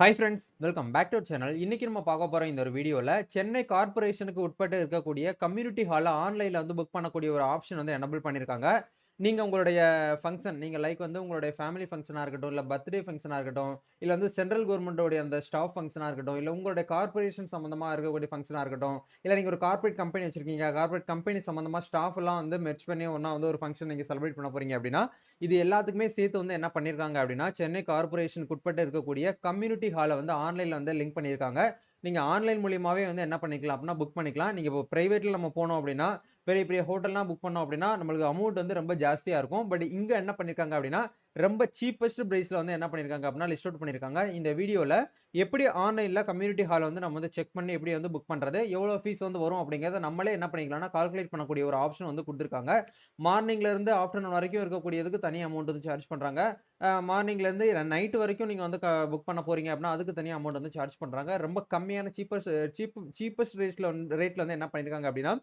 Hi friends, welcome back to our channel. இன்னைக்கு நம்ம பார்க்க போற இந்த ஒரு வீடியோல சென்னை கார்ப்பரேஷனுக்கு உட்பட்டு இருக்கக்கூடிய கம்யூனிட்டி ஹால ஆன்லைன்ல வந்து புக் பண்ணக்கூடிய ஒரு ஆப்ஷன் வந்து எனேபிள் பண்ணிருக்காங்க. நீங்க உங்களுடைய ஃபங்ஷன் நீங்க லைக் வந்து உங்களுடைய ஃபேமிலி ஃபங்ஷனா இருக்கட்டும், இல்ல பர்த்டே ஃபங்ஷனா இருக்கட்டும், இல்ல வந்து சென்ட்ரல் கவர்ன்மென்ட்டோட அந்த ஸ்டாஃப் ஃபங்ஷனா இருக்கட்டும், இல்ல உங்களுடைய கார்ப்பரேஷன் சம்பந்தமா இருக்கக்கூடிய ஃபங்ஷனா இருக்கட்டும், இல்ல நீங்க ஒரு கார்ப்பரேட் கம்பெனி வச்சிருக்கீங்க. கார்ப்பரேட் கம்பெனி சம்பந்தமா ஸ்டாஃப் எல்லாம் வந்து மெர்ஜ் பண்ணி ஒண்ணா வந்து ஒரு ஃபங்ஷன் நீங்க செலிப்ரேட் பண்ண போறீங்க அப்படின்னா, இது எல்லாத்துக்குமே சேர்த்து வந்து என்ன பண்ணிருக்காங்க அப்படின்னா, சென்னை கார்ப்பரேஷனுக்கு உட்பட்டு இருக்கக்கூடிய கம்யூனிட்டி ஹால வந்து ஆன்லைன்ல வந்து லிங்க் பண்ணியிருக்காங்க. நீங்க ஆன்லைன் மூலியமாவே வந்து என்ன பண்ணிக்கலாம் அப்படின்னா புக் பண்ணிக்கலாம். நீங்க இப்போ பிரைவேட்ல நம்ம போனோம் அப்படின்னா, பெரிய பெரிய ஹோட்டல்லாம் புக் பண்ணோம் அப்படின்னா, நம்மளுக்கு அமௌண்ட் வந்து ரொம்ப ஜாஸ்தியா இருக்கும். பட் இங்க என்ன பண்ணிருக்காங்க அப்படின்னா, ரொம்ப சீப்பஸ்ட் பிரைஸ்ல வந்து என்ன பண்ணிருக்காங்க அப்படின்னா லிஸ்ட் அவுட் பண்ணிருக்காங்க. இந்த வீடியோல எப்படி ஆன்லைன்ல கம்யூனிட்டி ஹால வந்து நம்ம வந்து செக் பண்ணி எப்படி வந்து புக் பண்றது, எவ்வளவு ஃபீஸ் வந்து வரும் அப்படிங்கிறத நம்மளே என்ன பண்ணிக்கலாம்னா கால்குலேட் பண்ணக்கூடிய ஒரு ஆப்ஷன் வந்து குடுத்திருக்காங்க. மார்னிங்ல இருந்து ஆஃப்டர்நூன் வரைக்கும் இருக்கக்கூடியதுக்கு தனி அமௌண்ட் வந்து சார்ஜ் பண்றாங்க. மார்னிங்ல இருந்து நைட் வரைக்கும் நீங்க வந்து புக் பண்ண போறீங்க அப்படின்னா, அதுக்கு தனியா அமௌண்ட் வந்து சார்ஜ் பண்றாங்க. ரொம்ப கம்மியான சீப்பஸ்ட் ரேட்ல வந்து என்ன பண்ணிருக்காங்க அப்படின்னா,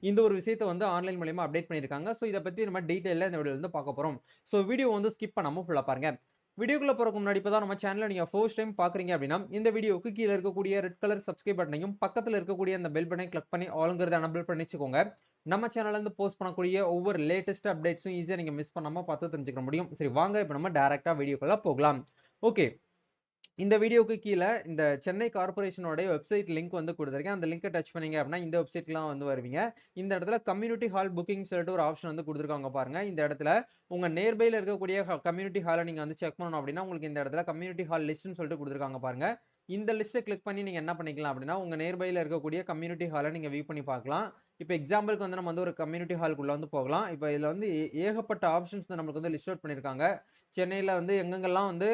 இந்த ஒரு விஷயத்த வந்து ஆன்லைன் மூலியமா அப்டேட் பண்ணியிருக்காங்க. சோ இத பத்தி நம்ம டீடைலா இந்த வீடியோல வந்து பார்க்க போறோம். சோ வீடியோ வந்து ஸ்கிப் பண்ணாம ஃபுல்லா பாருங்க. வீடியோக்குள்ள போறதுக்கு முன்னாடி இப்பதான் நம்ம சேனலை நீங்க ஃபர்ஸ்ட் டைம் பாக்குறீங்க அப்படின்னா, இந்த வீடியோக்கு கீழ இருக்கக்கூடிய ரெட் கலர் சப்ஸ்கிரைப் பட்டனையும், பக்கத்துல இருக்கக்கூடிய அந்த பெல் பட்டனையும் கிளிக் பண்ணி ஆல்ங்கிறத எனேபிள் பண்ணி வச்சுக்கோங்க. நம்ம சேனல்ல இருந்து போஸ்ட் பண்ணக்கூடிய ஒவ்வொரு லேட்டஸ்ட் அப்டேட்ஸும் ஈஸியா நீங்க மிஸ் பண்ணாம பார்த்து தெரிஞ்சுக்க முடியும். சரி வாங்க இப்ப நம்ம டைரக்ட்டா வீடியோக்குள்ள போகலாம். ஓகே. இந்த வீடியோக்கு கீழ இந்த சென்னை கார்ப்பரேஷனோட வெப்சைட் லிங்க் வந்து குடுத்திருக்கேன். அந்த லிங்க்க டச் பண்ணீங்க அப்படின்னா, இந்த வெப்சைட்லாம் வந்து வருவீங்க. இந்த இடத்துல கம்யூனிட்டி ஹால் புக்கிங் சொல்லிட்டு ஒரு ஆப்ஷன் வந்து குடுத்திருக்காங்க பாருங்க. இந்த இடத்துல உங்க நியர்பைல இருக்கக்கூடிய கம்யூனிட்டி ஹால நீங்க வந்து செக் பண்ணணும் அப்படின்னா, உங்களுக்கு இந்த இடத்துல கம்யூனிட்டி ஹால் லிஸ்ட்ன்னு சொல்லிட்டு குடுத்திருக்காங்க பாருங்க. இந்த லிஸ்ட்ட கிளிக் பண்ணி நீங்க என்ன பண்ணிக்கலாம் அப்படின்னா, உங்க நியர்பைல இருக்கக்கூடிய கம்யூனிட்டி ஹால நீங்க வியூ பண்ணி பார்க்கலாம். இப்ப எக்ஸாம்பிள்க்கு வந்து நம்ம வந்து ஒரு கம்யூனிட்டி ஹால்க்குள்ள வந்து போகலாம். இப்ப இதுல வந்து ஏகப்பட்ட ஆப்ஷன்ஸ் நம்மளுக்கு வந்து லிஸ்ட் அவுட் பண்ணியிருக்காங்க. சென்னையில வந்து எங்கெங்கெல்லாம் வந்து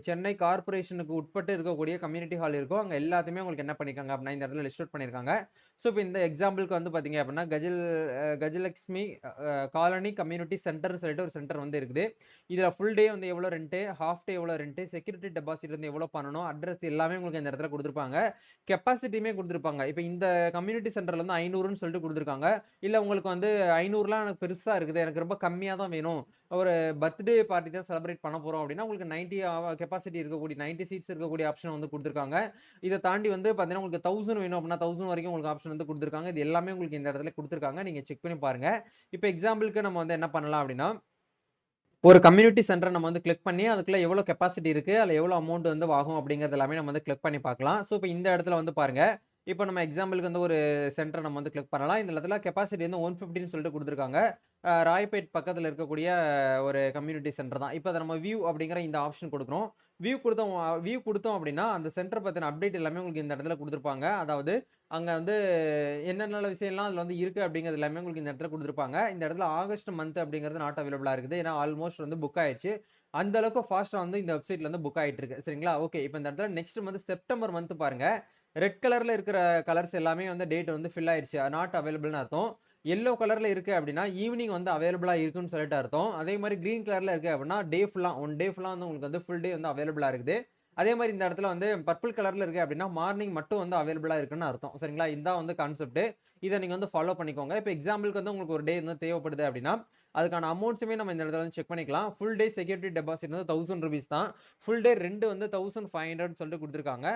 சென்னை கார்ப்பரேஷனுக்கு உட்பட்டு இருக்கக்கூடிய கம்யூனிட்டி ஹால் இருக்கோ, அங்க எல்லாத்தையுமே உங்களுக்கு என்ன பண்ணிருக்காங்க அப்படின்னா, இந்த இடத்துல லிஸ்ட் அவுட் பண்ணியிருக்காங்க. சோ இப்ப இந்த எக்ஸாம்பிள்க்கு வந்து பாத்தீங்க அப்படின்னா, கஜலட்சுமி காலனி கம்யூனிட்டி சென்டர்ன்னு சொல்லிட்டு ஒரு சென்டர் வந்து இருக்குது. இதுல ஃபுல் டே வந்து எவ்வளவு ரெண்ட், ஹால்ஃப் டே எவ்வளவு ரெண்ட், செக்யூரிட்டி டெபாசிட் வந்து எவ்வளவு பண்ணணும், அட்ரஸ் எல்லாமே உங்களுக்கு இந்த இடத்துல குடுத்திருப்பாங்க. கெப்பாசிட்டியுமே குடுத்திருப்பாங்க. இப்ப இந்த கம்யூனிட்டி சென்டர்ல வந்து 500ன்னு சொல்லிட்டு குடுத்திருக்காங்க. இல்ல உங்களுக்கு வந்து 500லாம் எனக்கு பெருசா இருக்குது. எனக்கு ரொம்ப கம்மியா தான் வேணும். ஒரு பர்த்டே பார்ட்டி தான் செலிப்ரேட் பண்ண போறோம் அப்படின்னா, உங்களுக்கு 90 கெப்பாசிட்டி இருக்கக்கூடிய 90 சீட்ஸ் இருக்கக்கூடிய ஆப்ஷன் வந்து குடுத்திருக்காங்க. இத தாண்டி வந்து பார்த்தீங்கன்னா, உங்களுக்கு 1000 வேணும் அப்படின்னா 1000 வரைக்கும் உங்களுக்கு ஆப்ஷன் வந்து குடுத்திருக்காங்க. இது எல்லாமே உங்களுக்கு இந்த இடத்துல குடுத்திருக்காங்க. நீங்க செக் பண்ணி பாருங்க. இப்ப எக்ஸாம்பிள்க்கு நம்ம வந்து என்ன பண்ணலாம் அப்படின்னா, ஒரு கம்யூனிட்டி சென்டர நம்ம வந்து கிளிக் பண்ணி, அதுக்குள்ள எவ்வளோ கெப்பாசிட்டி இருக்கு, அதுல எவ்வளோ அமௌண்ட் வந்து ஆகும் அப்படிங்கிறது எல்லாமே நம்ம வந்து கிளிக் பண்ணி பார்க்கலாம். சோ இப்ப இந்த இடத்துல வந்து பாருங்க. இப்ப நம்ம எக்ஸாம்பிள்க்கு வந்து ஒரு சென்டர நம்ம வந்து கிளிக் பண்ணலாம். இந்த இடத்துல கெப்பாசிட்டி வந்து 150ன்னு சொல்லிட்டு குடுத்திருக்காங்க. ராயப்பேட் பக்கத்துல இருக்கக்கூடிய ஒரு கம்யூனிட்டி சென்டர் தான். இப்ப அத நம்ம வியூ அப்படிங்கிற இந்த ஆப்ஷன் குடுக்குறோம். வியூ குடுத்தோம் அப்படின்னா, அந்த சென்டர் பத்தின அப்டேட் எல்லாமே உங்களுக்கு இந்த இடத்துல குடுத்திருப்பாங்க. அதாவது அங்க வந்து என்னென்ன விஷயம்லாம் அதுல வந்து இருக்கு அப்படிங்கிறது எல்லாமே உங்களுக்கு இந்த இடத்துல குடுத்திருப்பாங்க. இந்த இடத்துல ஆகஸ்ட் மந்த் அப்படிங்கிறது நாட் அவைலபிளா இருக்குது. ஏன்னா ஆல்மோஸ்ட் வந்து புக் ஆயிடுச்சு. அந்த அளவுக்கு ஃபாஸ்ட்டா வந்து இந்த வெப்சைட்ல வந்து புக் ஆயிட்டு இருக்கு. சரிங்களா? ஓகே. இப்ப இந்த இடத்துல நெக்ஸ்ட் மந்த் செப்டம்பர் மந்த் பாருங்க. ரெட் கலர்ல இருக்கிற கலர்ஸ் எல்லாமே வந்து டேட் வந்து ஃபில் ஆயிருச்சு. நாட் அவைலபிள்னு அர்த்தம். எல்லோ கலர்ல இருக்கு அப்படின்னா, ஈவினிங் வந்து அவைலபிளா இருக்குன்னு சொல்லிட்டு அர்த்தம். அதே மாரி கிரீன் கலர்ல இருக்கு அப்படின்னா, டே ஃபுல்லா 1 டே ஃபுல்லா வந்து உங்களுக்கு வந்து ஃபுல் டே வந்து அவைலபிளா இருக்குது. அதே மாரி இந்த இடத்துல வந்து பர்பிள் கலர்ல இருக்கு அப்படின்னா, மார்னிங் மட்டும் வந்து அவைலபிளா இருக்குன்னு அர்த்தம். சரிங்களா? இதான் வந்து கான்செப்ட். இத நீங்க வந்து ஃபாலோ பண்ணிக்கோங்க. இப்ப எக்ஸாம்பிள்க்கு வந்து உங்களுக்கு ஒரு டே வந்து தேவைப்படுது அப்படின்னா, அதுக்கான அமௌண்ட்ஸுமே நம்ம இந்த இடத்துல வந்து செக் பண்ணிக்கலாம். ஃபுல் டே செக்யூரிட்டி டெபாசிட் வந்து ₹1000 தான். ஃபுல் டே ரெண்ட் வந்து 1500ன்னு சொல்லிட்டு குடுத்திருக்காங்க.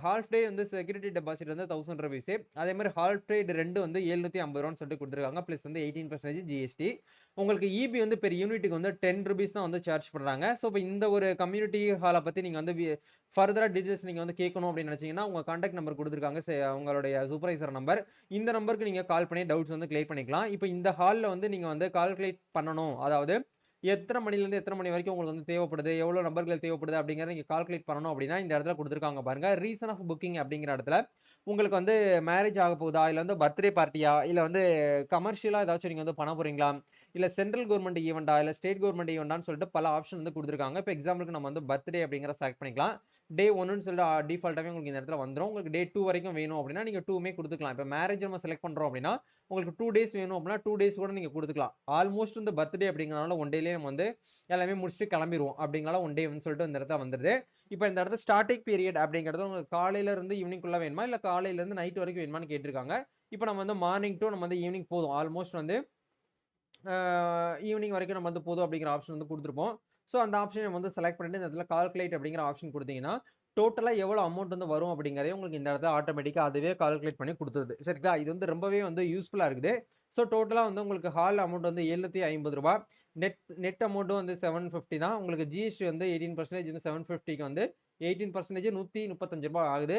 ஹால்ஃப் டே வந்து செக்யூரிட்டி டெபாசிட் வந்து ₹1000. அதே மாரி ஹால்ஃப் டே ரெண்ட் வந்து ₹750ன்னு சொல்லிட்டு குடுத்திருக்காங்க. பிளஸ் வந்து 18% ஜிஎஸ்டி. உங்களுக்கு ஈபி வந்து பெர் யூனிட்டுக்கு வந்து ₹10 தான் வந்து சார்ஜ் பண்றாங்க. சோ இப்ப இந்த ஒரு கம்யூனிட்டி ஹால பத்தி நீங்க வந்து ஃபர்தரா டீடைல்ஸ் நீங்க வந்து கேட்கணும் அப்படின்னு நினைச்சீங்கன்னா, உங்க கான்டாக்ட் நம்பர் குடுத்திருக்காங்க. உங்களுடைய சூப்பர்வைசர் நம்பர். இந்த நம்பருக்கு நீங்க கால் பண்ணி டவுட்ஸ் வந்து கிளியர் பண்ணிக்கலாம். இப்ப இந்த ஹால்ல வந்து நீங்க வந்து கால்குலேட் பண்ணணும். அதாவது எத்தனை மணிலேருந்து எத்தனை மணி வரைக்கும் உங்களுக்கு வந்து தேவைப்படுது, எவ்வளவு நபர்கள் தேவைப்படுது அப்படிங்கிறத நீங்க கால்குலேட் பண்ணணும் அப்படின்னா, இந்த இடத்துல குடுத்திருக்காங்க பாருங்க. ரீசன் ஆஃப் புக்கிங் அப்படிங்கிற இடத்துல உங்களுக்கு வந்து மேரேஜ் ஆகப் போகுதா? இல்ல வந்து பர்த்டே பார்ட்டியா? இல்ல வந்து கமர்ஷியலா ஏதாச்சும் நீங்க வந்து பண்ண போறீங்களா? இல்ல சென்ட்ரல் கவர்ன்மென்ட் ஈவென்ட்டா? இல்ல ஸ்டேட் கவர்ன்மென்ட் ஈவென்ட்டான்னு சொல்லிட்டு பல ஆப்ஷன் வந்து குடுத்திருக்காங்க. இப்ப எக்ஸாம்பிள்க்கு நம்ம வந்து பர்த்டே அப்படிங்கிறத செலக்ட் பண்ணிக்கலாம். டே 1ன்னு சொல்லிட்டு டிஃபால்ட்டாவே உங்களுக்கு இந்த இடத்துல வந்துரும். உங்களுக்கு டே 2 வரைக்கும் வேணும் அப்படின்னா, நீங்க 2மே குடுத்துக்கலாம். இப்ப மேரேஜ் நம்ம செலக்ட் பண்றோம் அப்படின்னா, உங்களுக்கு 2 டேஸ் வேணும் அப்படின்னா, 2 டேஸ் கூட நீங்க குடுத்துக்கலாம். ஆல்மோஸ்ட் இந்த பர்த்டே அப்படிங்கிறனால 1 டேலயே நம்ம வந்து எல்லாமே முடிச்சுட்டு கிளம்பிருவோம். அப்படிங்கனால 1 டேன்னு சொல்லிட்டு இந்த இடத்துல வந்துருது. இப்ப இந்த இடத்துல ஸ்டார்டிங் பீரியட் அப்படிங்கிறது உங்களுக்கு காலையில இருந்து ஈவினிங்குள்ள வேணுமா? இல்ல காலையில இருந்து நைட் வரைக்கும் வேணுமான்னு கேட்டிருக்காங்க. இப்ப நம்ம வந்து மார்னிங் டூ நம்ம வந்து ஈவினிங் போதும். ஆல்மோஸ்ட் வந்து ஆ ஈவினிங் வரைக்கும் நம்ம வந்து போதும் அப்படிங்கிற ஆப்ஷன் வந்து குடுத்திருப்போம். சோ அந்த ஆப்ஷன வந்து செலக்ட் பண்ணிட்டு இந்த இடத்துல கால்குலேட் அப்படிங்கிற ஆப்ஷன் குடுத்தீங்கன்னா, டோட்டலா எவ்வளவு அமௌண்ட் வந்து வரும் அப்படிங்கறதையும் உங்களுக்கு இந்த இடத்துல ஆட்டோமேட்டிக்கா அதுவே கால்குலேட் பண்ணி கொடுத்துருது. சரிங்களா? இது வந்து ரொம்பவே வந்து யூஸ்ஃபுல்லா இருக்குது. ஸோ டோட்டலா வந்து உங்களுக்கு ஹால் அமௌண்ட் வந்து ரூ. 750. நெட் நெட் அமௌண்ட் வந்து 750 தான். உங்களுக்கு ஜிஎஸ்டி வந்து 18% வந்து 750க்கு வந்து 18% ரூ. 135 ஆகுது.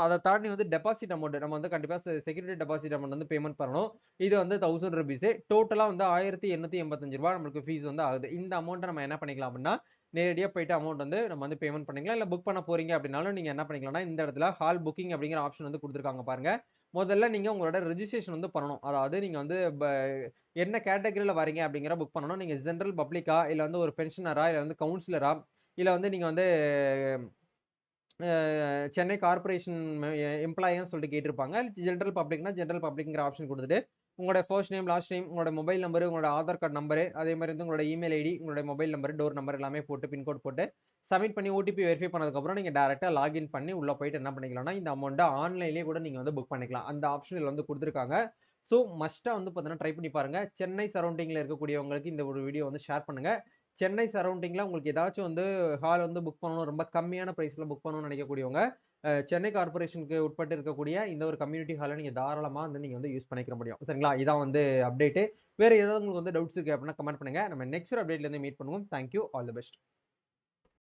அதை தாண்டி வந்து டெபாசிட் அமௌண்ட் நம்ம வந்து கண்டிப்பா செக்யூரிட்டி டெபாசிட் அமௌண்ட் வந்து பேமெண்ட் பண்ணணும். இது வந்து ₹1000. டோட்டலா வந்து ரூ. 1885 நம்மளுக்கு ஃபீஸ் வந்து ஆகுது. இந்த அமௌண்ட்டை நம்ம என்ன பண்ணிக்கலாம் அப்படின்னா நேரடியா போயிட்டு அமௌண்ட் வந்து நம்ம வந்து பேமெண்ட் பண்ணிக்கலாம். இல்ல புக் பண்ண போறீங்க அப்படின்னாலும் நீங்க என்ன பண்ணிக்கலாம்னா இந்த இடத்துல ஹால் புக்கிங் அப்படிங்கிற ஆப்ஷன் வந்து கொடுத்துருக்காங்க பாருங்க. முதல்ல நீங்க உங்களோட ரெஜிஸ்ட்ரேஷன் வந்து பண்ணணும். அதாவது நீங்க வந்து என்ன கேட்டகரியில வரீங்க அப்படிங்கிற புக் பண்ணணும். நீங்க ஜெனரல் பப்ளிக்கா இல்ல வந்து ஒரு பென்ஷனரா இல்ல வந்து கவுன்சிலரா இல்ல வந்து நீங்க வந்து சென்னை கார்ப்பரேஷன் எம்ப்ளாயின்னு சொல்லிட்டு கேட்டிருப்பாங்க. ஜெனரல் பப்ளிக்னா ஜெனரல் பப்ளிக்ங்கிற ஆப்ஷன் கொடுத்துட்டு உங்களோட ஃபர்ஸ்ட் நேம், லாஸ்ட் நேம், உங்களோட மொபைல் நம்பர், உங்களோட ஆதார் கார்டு நம்பர், அதே மாதிரி வந்து உங்களோட இமெயில் ஐடி, உங்களோட மொபைல் நம்பர், டோர் நம்பர் எல்லாமே போட்டு பின்கோட் போட்டு சப்மிட் பண்ணி ஓடிபி வெரிஃபை பண்ணதுக்கு அப்புறம் நீங்க டைரக்டா லாகின் பண்ணி உள்ள போயிட்டு என்ன பண்ணிக்கலாம்னா இந்த அமௌண்ட்டை ஆன்லைன்லயே கூட நீங்க வந்து புக் பண்ணிக்கலாம். அந்த ஆப்ஷன் வந்து கொடுத்துருக்காங்க. ஸோ மஸ்டா வந்து பார்த்தீங்கன்னா ட்ரை பண்ணி பாருங்க. சென்னை சரௌண்டிங்ல இருக்கக்கூடியவங்களுக்கு இந்த ஒரு வீடியோ வந்து ஷேர் பண்ணுங்க. சென்னை சரௌண்டிங்ல உங்களுக்கு ஏதாச்சும் வந்து ஹால் வந்து புக் பண்ணணும், ரொம்ப கம்மியான பிரைஸ்ல புக் பண்ணணும்னு நினைக்கக்கூடியவங்க சென்னை கார்ப்பரேஷனுக்கு உட்பட்டு இருக்கக்கூடிய இந்த ஒரு கம்யூனிட்டி ஹாலை நீங்க தாராளமா வந்து நீங்க வந்து யூஸ் பண்ணிக்க முடியும். சரிங்களா? இதான் வந்து அப்டேட். வேற ஏதாவது உங்களுக்கு வந்து டவுட்ஸ் இருக்கு அப்படின்னா கமெண்ட் பண்ணுங்க. நம்ம நெக்ஸ்ட் அப்டேட்ல இருந்து மீட் பண்ணுவோம். Thank you. All the best.